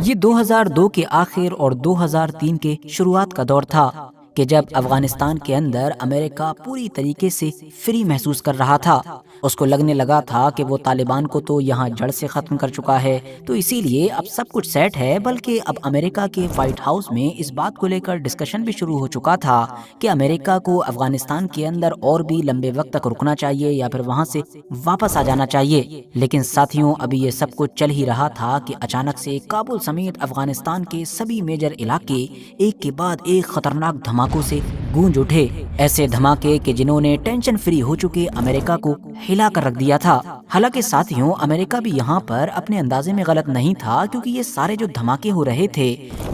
یہ 2002 کے آخر اور 2003 کے شروعات کا دور تھا کہ جب افغانستان کے اندر امریکہ پوری طریقے سے فری محسوس کر رہا تھا۔ اس کو لگنے لگا تھا کہ وہ طالبان کو تو یہاں جڑ سے ختم کر چکا ہے، تو اسی لیے اب سب کچھ سیٹ ہے، بلکہ اب امریکہ کے وائٹ ہاؤس میں اس بات کو لے کر ڈسکشن بھی شروع ہو چکا تھا کہ امریکہ کو افغانستان کے اندر اور بھی لمبے وقت تک رکنا چاہیے یا پھر وہاں سے واپس آ جانا چاہیے۔ لیکن ساتھیوں، ابھی یہ سب کچھ چل ہی رہا تھا کہ اچانک سے کابل سمیت افغانستان کے سبھی میجر علاقے ایک کے بعد ایک خطرناک دھماکوں سے گونج اٹھے، ایسے دھماکے کہ جنہوں نے ٹینشن فری ہو چکے امریکہ کو ہلا کر رکھ دیا تھا۔ حالانکہ ساتھیوں، امریکہ بھی یہاں پر اپنے اندازے میں غلط نہیں تھا، کیونکہ یہ سارے جو دھماکے ہو رہے تھے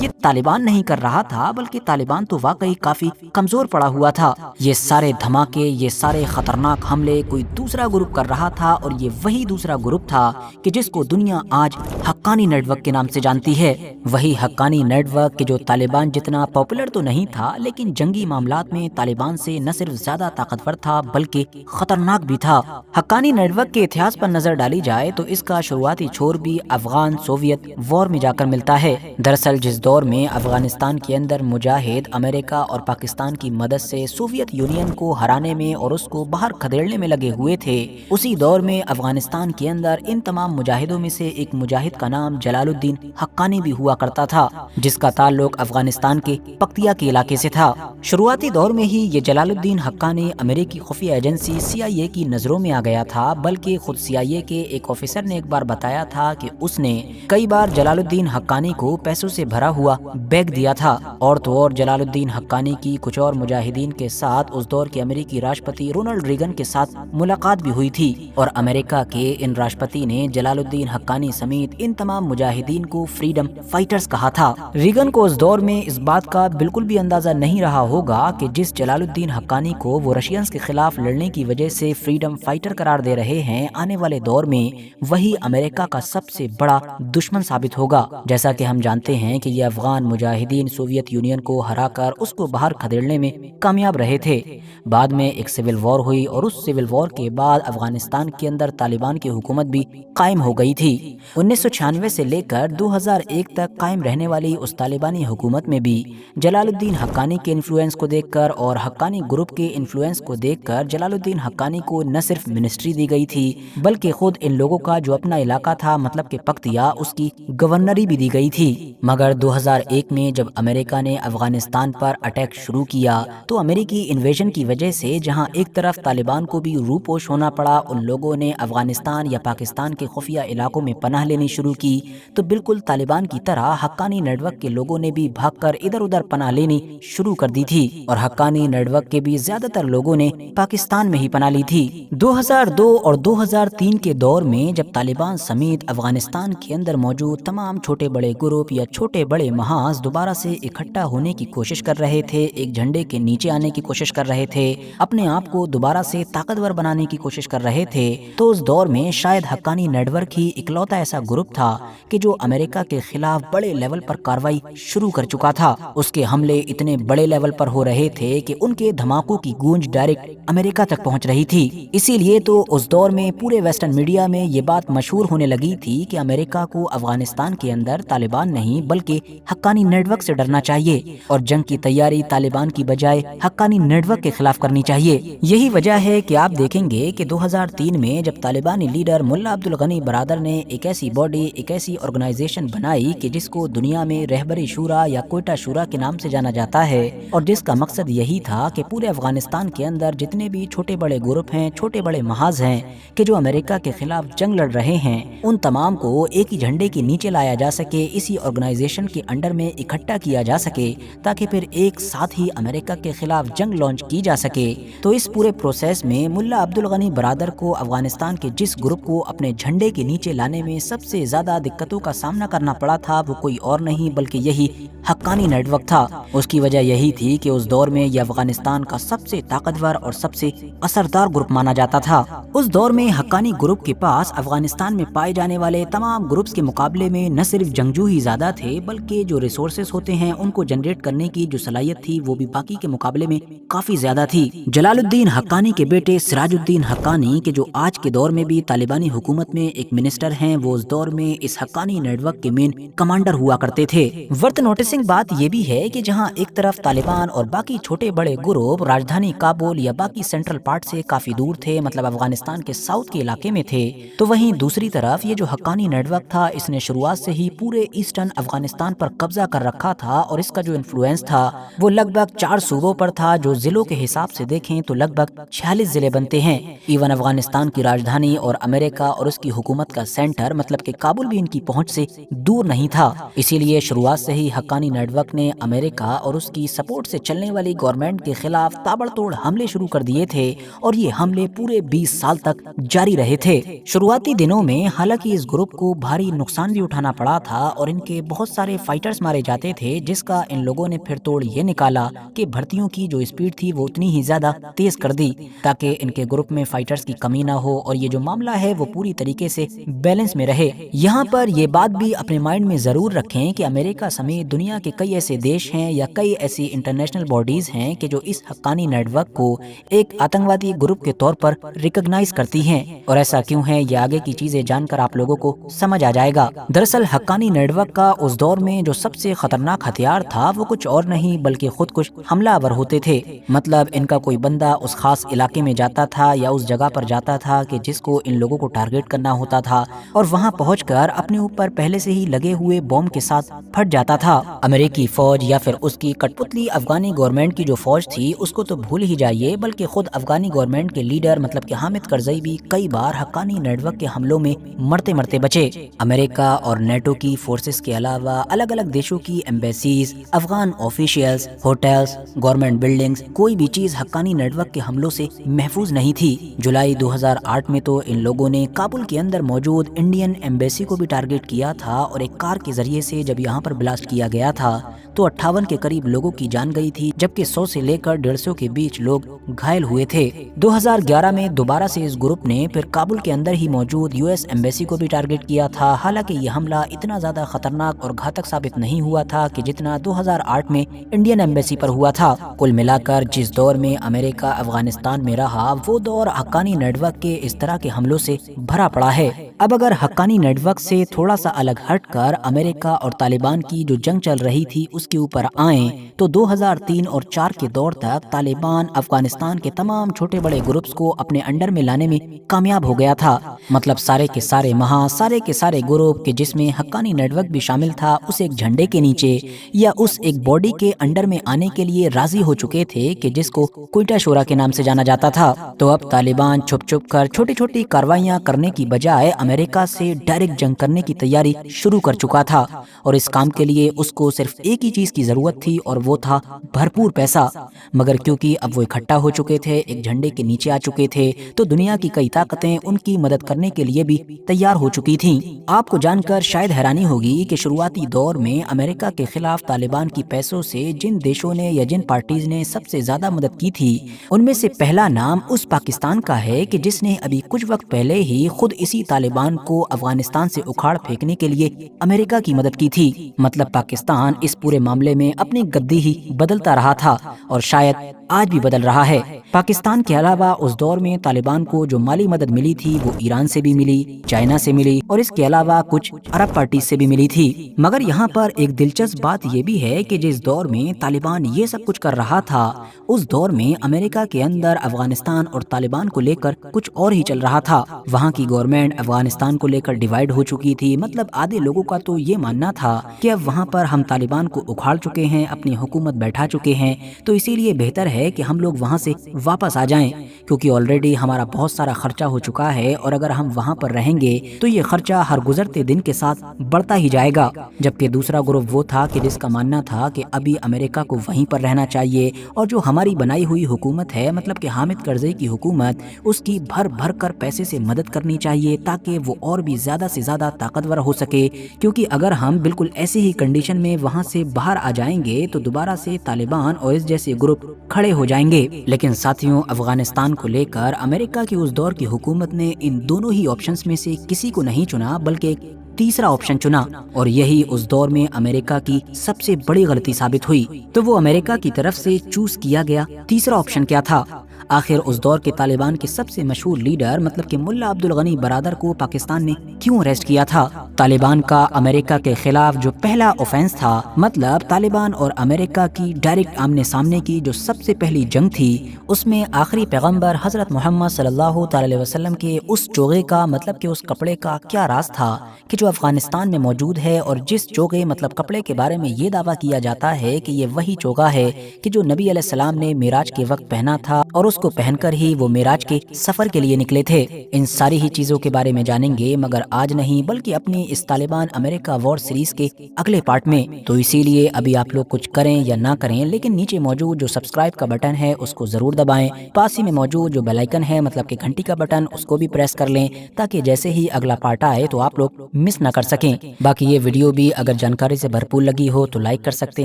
یہ طالبان نہیں کر رہا تھا، بلکہ طالبان تو واقعی کافی کمزور پڑا ہوا تھا۔ یہ سارے دھماکے، یہ سارے خطرناک حملے کوئی دوسرا گروپ کر رہا تھا، اور یہ وہی دوسرا گروپ تھا کہ جس کو دنیا آج حقانی نیٹ ورک کے نام سے جانتی ہے۔ وہی حقانی نیٹ ورک کہ جو طالبان جتنا پاپولر تو نہیں تھا، لیکن جنگی معاملات میں طالبان سے نہ صرف زیادہ طاقتور تھا بلکہ خطرناک بھی تھا۔ حقانی نیٹ ورک کے اتہاس پر نظر ڈالی جائے تو اس کا شروعاتی چھور بھی افغان سوویت وار میں جا کر ملتا ہے۔ دراصل جس دور میں افغانستان کے اندر مجاہد امریکہ اور پاکستان کی مدد سے سوویت یونین کو ہرانے میں اور اس کو باہر کھدیڑنے میں لگے ہوئے تھے، اسی دور میں افغانستان کے اندر ان تمام مجاہدوں میں سے ایک مجاہد کا نام جلال الدین حقانی بھی ہوا کرتا تھا، جس کا تعلق افغانستان کے پکتیا کے علاقے سے تھا۔ شروعاتی دور میں ہی یہ جلال الدین حقانی امریکی خفیہ ایجنسی CIA کی نظروں میں آ گیا تھا، بلکہ خود CIA کے ایک آفیسر نے ایک بار بتایا تھا کہ اس نے کئی بار جلال الدین حقانی کو پیسوں سے بھرا ہوا بیگ دیا تھا۔ اور تو اور جلال الدین حقانی کی کچھ اور مجاہدین کے ساتھ اس دور کے امریکی راشٹرپتی رونلڈ ریگن کے ساتھ ملاقات بھی ہوئی تھی، اور امریکہ کے ان راشٹرپتی نے جلال الدین حقانی سمیت ان تمام مجاہدین کو فریڈم فائٹرز کہا تھا۔ ریگن کو اس دور میں اس بات کا بالکل بھی اندازہ نہیں رہا ہوگا کہ جس جلال الدین حقانی کو وہ رشینز کے خلاف لڑنے کی وجہ سے فریڈم فائٹر قرار دے رہے ہیں، آنے والے دور میں وہی امریکہ کا سب سے بڑا دشمن ثابت ہوگا۔ جیسا کہ ہم جانتے ہیں کہ یہ افغان مجاہدین سوویت یونین کو ہرا کر اس کو باہر کھدیڑنے میں کامیاب رہے تھے۔ بعد میں ایک سول وار ہوئی، اور اس سول وار کے بعد افغانستان کے اندر طالبان کی حکومت بھی قائم ہو گئی تھی۔ 1996 سے لے کر 2001 تک قائم رہنے والی اس طالبانی حکومت میں بھی جلال الدین حقانی کے انفلوئنس کو دیکھ کر اور حقانی گروپ کے انفلوئنس کو دیکھ کر جلال الدین حقانی کو نہ صرف منسٹری دی گئی تھی، بلکہ خود ان لوگوں کا جو اپنا علاقہ تھا، مطلب کہ پکتیا، اس کی گورنری بھی دی گئی تھی۔ مگر 2001 میں جب امریکہ نے افغانستان پر اٹیک شروع کیا تو امریکی انویژن کی وجہ سے جہاں ایک طرف طالبان کو بھی روپوش ہونا پڑا، ان لوگوں نے افغانستان یا پاکستان کے خفیہ علاقوں میں پناہ لینی شروع کی، تو بالکل طالبان کی طرح حقانی نیٹ ورک کے لوگوں نے بھی بھاگ کر ادھر ادھر پناہ لینی شروع کر دی تھی، اور حقانی نیٹ ورک کے بھی زیادہ تر لوگوں نے پاکستان میں ہی پناہ لی تھی۔ 2002 اور 2003 کے دور میں جب طالبان سمیت افغانستان کے اندر موجود تمام چھوٹے بڑے گروپ یا چھوٹے بڑے محاذ دوبارہ سے اکٹھا ہونے کی کوشش کر رہے تھے، ایک جھنڈے کے نیچے آنے کی کوشش کر رہے تھے، اپنے آپ کو دوبارہ سے طاقتور بنانے کی کوشش کر رہے تھے، تو اس دور میں شاید حقانی نیٹ ورک ہی اکلوتا ایسا گروپ تھا کہ جو امریکہ کے خلاف بڑے لیول پر کارروائی شروع کر چکا تھا۔ اس کے حملے اتنے بڑے لیول پر ہو رہے تھے کہ ان کے دھماکوں کی گونج ڈائریکٹ امریکہ تک پہنچ رہی تھی۔ اسی لیے تو اس دور میں پورے ویسٹرن میڈیا میں یہ بات مشہور ہونے لگی تھی کہ امریکہ کو افغانستان کے اندر طالبان نہیں بلکہ حقانی نیٹ ورک سے ڈرنا چاہیے، اور جنگ کی تیاری طالبان کی بجائے حقانی نیٹ ورک کے خلاف کرنی چاہیے۔ یہی وجہ ہے کہ آپ دیکھیں گے کہ 2003 میں جب طالبانی لیڈر ملا عبد الغنی برادر نے ایک ایسی باڈی، ایک ایسی آرگنائزیشن بنائی کہ جس کو دنیا میں رہبری شورا یا کوئٹہ شورا کے نام سے جانا جاتا ہے، اور جس کا مقصد یہی تھا کہ پورے افغانستان کے اندر جتنے بھی چھوٹے بڑے گروپ ہیں، چھوٹے بڑے محاذ ہیں کہ جو امریکہ کے خلاف جنگ لڑ رہے ہیں، ان تمام کو ایک ہی جھنڈے کے نیچے لایا جا سکے، اسی آرگنائزیشن کے انڈر میں اکٹھا کیا جا سکے، تاکہ پھر ایک ساتھ ہی امریکہ کے خلاف جنگ لانچ کی جا سکے۔ تو اس پورے پروسیس میں ملا عبد الغنی برادر کو افغانستان کے جس گروپ کو اپنے جھنڈے کے نیچے لانے میں سب سے زیادہ دقتوں کا سامنا کرنا پڑا تھا، وہ کوئی اور نہیں بلکہ یہی حقانی نیٹ ورک تھا۔ اس کی وجہ یہی تھی کہ اس دور میں یہ افغانستان کا سب سے طاقتور اور سب سے اثردار گروپ مانا جاتا تھا۔ اس دور میں حقانی گروپ کے پاس افغانستان میں پائے جانے والے تمام گروپس کے مقابلے میں نہ صرف جنگجو ہی زیادہ تھے، بلکہ جو ریسورسز ہوتے ہیں ان کو جنریٹ کرنے کی جو صلاحیت تھی وہ بھی باقی کے مقابلے میں کافی زیادہ تھی۔ جلال الدین حقانی کے بیٹے سراج الدین حقانی کے جو آج کے دور میں بھی طالبانی حکومت میں ایک منسٹر ہیں، وہ اس دور میں اس حقانی نیٹ ورک کے مین کمانڈر ہوا کرتے تھے۔ ورتھ نوٹسنگ بات یہ بھی ہے کہ جہاں ایک طرف طالبان اور باقی چھوٹے بڑے گروپ راجدھانی کابل یا باقی سینٹرل پارٹ سے کافی دور تھے، مطلب افغانستان کے ساؤتھ کے علاقے میں تھے، تو وہیں دوسری طرف یہ جو حقانی نیٹ ورک تھا اس نے شروعات سے ہی پورے ایسٹرن افغانستان پر قبضہ کر رکھا تھا، اور اس کا جو انفلوئنس تھا وہ لگ بھگ 4 صوبوں پر تھا، جو ضلعوں کے حساب سے دیکھیں تو لگ بھگ 46 ضلع بنتے ہیں۔ ایون افغانستان کی راجدھانی اور امریکہ اور اس کی حکومت کا سینٹر مطلب کہ کابل بھی ان کی پہنچ سے دور نہیں تھا۔ اسی لیے شروعات سے ہی حقانی نیٹ ورک نے امریکہ اور اس کی سپورٹ سے چلنے والی گورنمنٹ کے خلاف تابڑ توڑ حملے شروع کر دیے تھے، اور یہ حملے پورے 20 سال تک جاری رہے تھے۔ شروعاتی دنوں میں حالانکہ اس گروپ کو بھاری نقصان بھی اٹھانا پڑا تھا اور ان کے بہت سارے فائٹرز مارے جاتے تھے، جس کا ان لوگوں نے پھر توڑ یہ نکالا کہ بھرتیوں کی جو اسپیڈ تھی وہ اتنی ہی زیادہ تیز کر دی تاکہ ان کے گروپ میں فائٹرز کی کمی نہ ہو اور یہ جو معاملہ ہے وہ پوری طریقے سے بیلنس میں رہے۔ یہاں پر یہ بات بھی اپنے مائنڈ میں ضرور رکھیں کہ امریکہ سمیت دنیا کے کئی ایسے دیش ہیں یا کئی ایسی انٹرنیشنل باڈیز ہیں کہ جو اس حقانی نیٹ ورک کو ایک آتنکوادی گروپ کے طور پر ریکگنائز کرتی ہیں، اور ایسا کیوں ہے یہ آگے کی چیزیں جان کر آپ لوگوں کو سمجھ آ جائے گا۔ دراصل حقانی نیٹ ورک کا اس دور میں جو سب سے خطرناک ہتھیار تھا وہ کچھ اور نہیں بلکہ خود کچھ حملہ آور ہوتے تھے۔ مطلب ان کا کوئی بندہ اس خاص علاقے میں جاتا تھا یا اس جگہ پر جاتا تھا کہ جس کو ان لوگوں کو ٹارگیٹ کرنا ہوتا تھا، اور وہاں پہنچ کر اپنے اوپر پہلے سے ہی لگے ہوئے بوم کے ساتھ پھٹ جاتا تھا۔ امریکی فوج یا پھر اس کی کٹ پتلی افغانی گورنمنٹ کی جو فوج تھی اس کو تو بھول ہی جائیے، بلکہ خود افغانی گورنمنٹ کے لیڈر مطلب کہ حامد کرزئی بھی کئی بار حقانی نیٹ ورک کے حملوں میں مرتے مرتے بچے۔ امریکہ اور نیٹو کی فورسز کے علاوہ الگ الگ دیشوں کی embassies, Afghan officials, hotels, government buildings, کوئی بھی چیز حقانی نیٹ ورک کے حملوں سے محفوظ نہیں تھی۔ جولائی 2008 میں تو ان لوگوں نے کابل کے اندر موجود انڈین ایمبیسی کو بھی ٹارگیٹ کیا تھا، اور ایک کار کے ذریعے سے جب یہاں پر بلاسٹ کیا گیا تھا تو 58 کے قریب لوگوں کی جان گئی تھی، جبکہ 100 سے لے کر 150 کے بیچ لوگ گھائل ہوئے تھے۔ 2011 میں دوبارہ سے اس گروپ نے پھر کابل کے اندر ہی موجود US ایمبیسی کو بھی ٹارگیٹ کیا تھا، حالانکہ یہ حملہ اتنا زیادہ خطرناک اور گھاتک ثابت نہیں ہوا تھا کہ جتنا 2008 میں انڈین ایمبیسی پر ہوا تھا۔ کل ملا کر جس دور میں امریکہ افغانستان میں رہا وہ دور حقانی نیٹ ورک کے اس طرح کے حملوں سے بھرا پڑا ہے۔ اب اگر حقانی نیٹ ورک سے تھوڑا سا الگ ہٹ کر امریکہ اور طالبان کی جو جنگ چل رہی تھی اس کے اوپر آئیں تو 2003 اور 4 کے دور تک طالبان افغانستان کے تمام چھوٹے بڑے گروپس کو اپنے انڈر میں لانے میں کامیاب ہو گیا تھا۔ مطلب سارے کے سارے گروپ کے جس میں حقانی نیٹ ورک بھی شامل تھا اس ایک جھنڈے کے نیچے یا اس ایک باڈی کے انڈر میں آنے کے لیے راضی ہو چکے تھے کہ جس کو کوئٹہ شورا کے نام سے جانا جاتا تھا۔ تو اب طالبان چھپ چھپ کر چھوٹی چھوٹی کاروائیاں کرنے کی بجائے امریکہ سے ڈائریکٹ جنگ کرنے کی تیاری شروع کر چکا تھا، اور اس کام کے لیے اس کو صرف ایک ہی چیز کی ضرورت تھی اور وہ تھا بھرپور پیسہ۔ مگر کیونکہ اب وہ اکٹھا ہو چکے تھے، ایک جھنڈے کے نیچے آ چکے تھے، تو دنیا کی کئی طاقتیں ان کی مدد کرنے کے لیے بھی تیار ہو چکی تھیں۔ آپ کو جان کر شاید حیرانی ہوگی کہ شروعاتی دور میں امریکہ کے خلاف طالبان کی پیسوں سے جن دیشوں نے یا جن پارٹیز نے سب سے زیادہ مدد کی تھی ان میں سے پہلا نام اس پاکستان کا ہے کہ جس نے ابھی کچھ وقت پہلے ہی خود اسی طالبان کو افغانستان سے اکھاڑ پھینکنے کے لیے امریکہ کی مدد کی تھی۔ مطلب پاکستان اس پورے معاملے میں اپنی گدی ہی بدلتا رہا تھا اور شاید آج بھی بدل رہا ہے۔ پاکستان کے علاوہ اس دور میں طالبان کو جو مالی مدد ملی تھی وہ ایران سے بھی ملی، چائنا سے ملی، اور اس کے علاوہ کچھ عرب پارٹیز سے بھی ملی تھی۔ مگر یہاں پر ایک دلچسپ بات یہ بھی ہے کہ جس دور میں طالبان یہ سب کچھ کر رہا تھا اس دور میں امریکہ کے اندر افغانستان اور طالبان کو لے کر کچھ اور ہی چل رہا تھا۔ وہاں کی گورنمنٹ افغانستان کو لے کر ڈیوائیڈ ہو چکی تھی۔ مطلب آدھے لوگوں کا تو یہ ماننا تھا کہ اب وہاں پر ہم طالبان کو اکھاڑ چکے ہیں، اپنی حکومت بیٹھا چکے ہیں، تو اسی لیے بہتر ہے کہ ہم لوگ وہاں سے واپس آ جائیں، کیونکہ آلریڈی ہمارا بہت سارا خرچہ ہو چکا ہے، اور اگر ہم وہاں پر رہیں گے تو یہ خرچہ ہر گزرتے دن کے ساتھ بڑھتا ہی جائے گا۔ جبکہ دوسرا گروپ وہ تھا کہ جس کا ماننا تھا کہ ابھی امریکہ کو وہیں پر رہنا چاہیے، اور جو ہماری بنائی ہوئی حکومت ہے، مطلب کہ حامد کرزئی کی حکومت، اس کی بھر بھر کر پیسے سے مدد کرنی چاہیے تاکہ وہ اور بھی زیادہ سے زیادہ طاقتور ہو سکے، کیونکہ اگر ہم بالکل ایسی ہی کنڈیشن میں وہاں سے باہر آ جائیں گے تو دوبارہ سے طالبان اور اس جیسے گروپ کھڑے ہو جائیں گے۔ لیکن ساتھیوں، افغانستان کو لے کر امریکہ کی اس دور کی حکومت نے ان دونوں ہی آپشنز میں سے کسی کو نہیں چنا، بلکہ ایک تیسرا آپشن چنا، اور یہی اس دور میں امریکہ کی سب سے بڑی غلطی ثابت ہوئی۔ تو وہ امریکہ کی طرف سے چوز کیا گیا تیسرا آپشن کیا تھا؟ آخر اس دور کے طالبان کے سب سے مشہور لیڈر مطلب کہ ملا عبد الغنی برادر کو پاکستان نے کیوں اریسٹ کیا تھا؟ طالبان کا امریکہ کے خلاف جو پہلا اوفینس تھا، مطلب طالبان اور امریکہ کی ڈائریکٹ آمنے سامنے کی جو سب سے پہلی جنگ تھی، اس میں آخری پیغمبر حضرت محمد صلی اللہ تعالی علیہ وسلم کے اس چوغے کا مطلب کہ اس کپڑے کا کیا راز تھا کہ جو افغانستان میں موجود ہے، اور جس چوغے مطلب کپڑے کے بارے میں یہ دعویٰ کیا جاتا ہے کہ یہ وہی چوغا ہے کہ جو نبی علیہ السلام نے معراج کے وقت پہنا تھا، اور اس کو پہن کر ہی وہ معراج کے سفر کے لیے نکلے تھے۔ ان ساری ہی چیزوں کے بارے میں جانیں گے، مگر آج نہیں بلکہ اپنی اس طالبان امریکہ وار سیریز کے اگلے پارٹ میں۔ تو اسی لیے ابھی آپ لوگ کچھ کریں یا نہ کریں، لیکن نیچے موجود جو سبسکرائب کا بٹن ہے اس کو ضرور دبائیں، پاس ہی میں موجود جو بیل آئیکن ہے مطلب کہ گھنٹی کا بٹن، اس کو بھی پریس کر لیں تاکہ جیسے ہی اگلا پارٹ آئے تو آپ لوگ مس نہ کر سکیں۔ باقی یہ ویڈیو بھی اگر جانکاری سے بھرپور لگی ہو تو لائک کر سکتے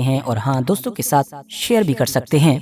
ہیں، اور ہاں، دوستوں کے ساتھ شیئر بھی کر سکتے ہیں۔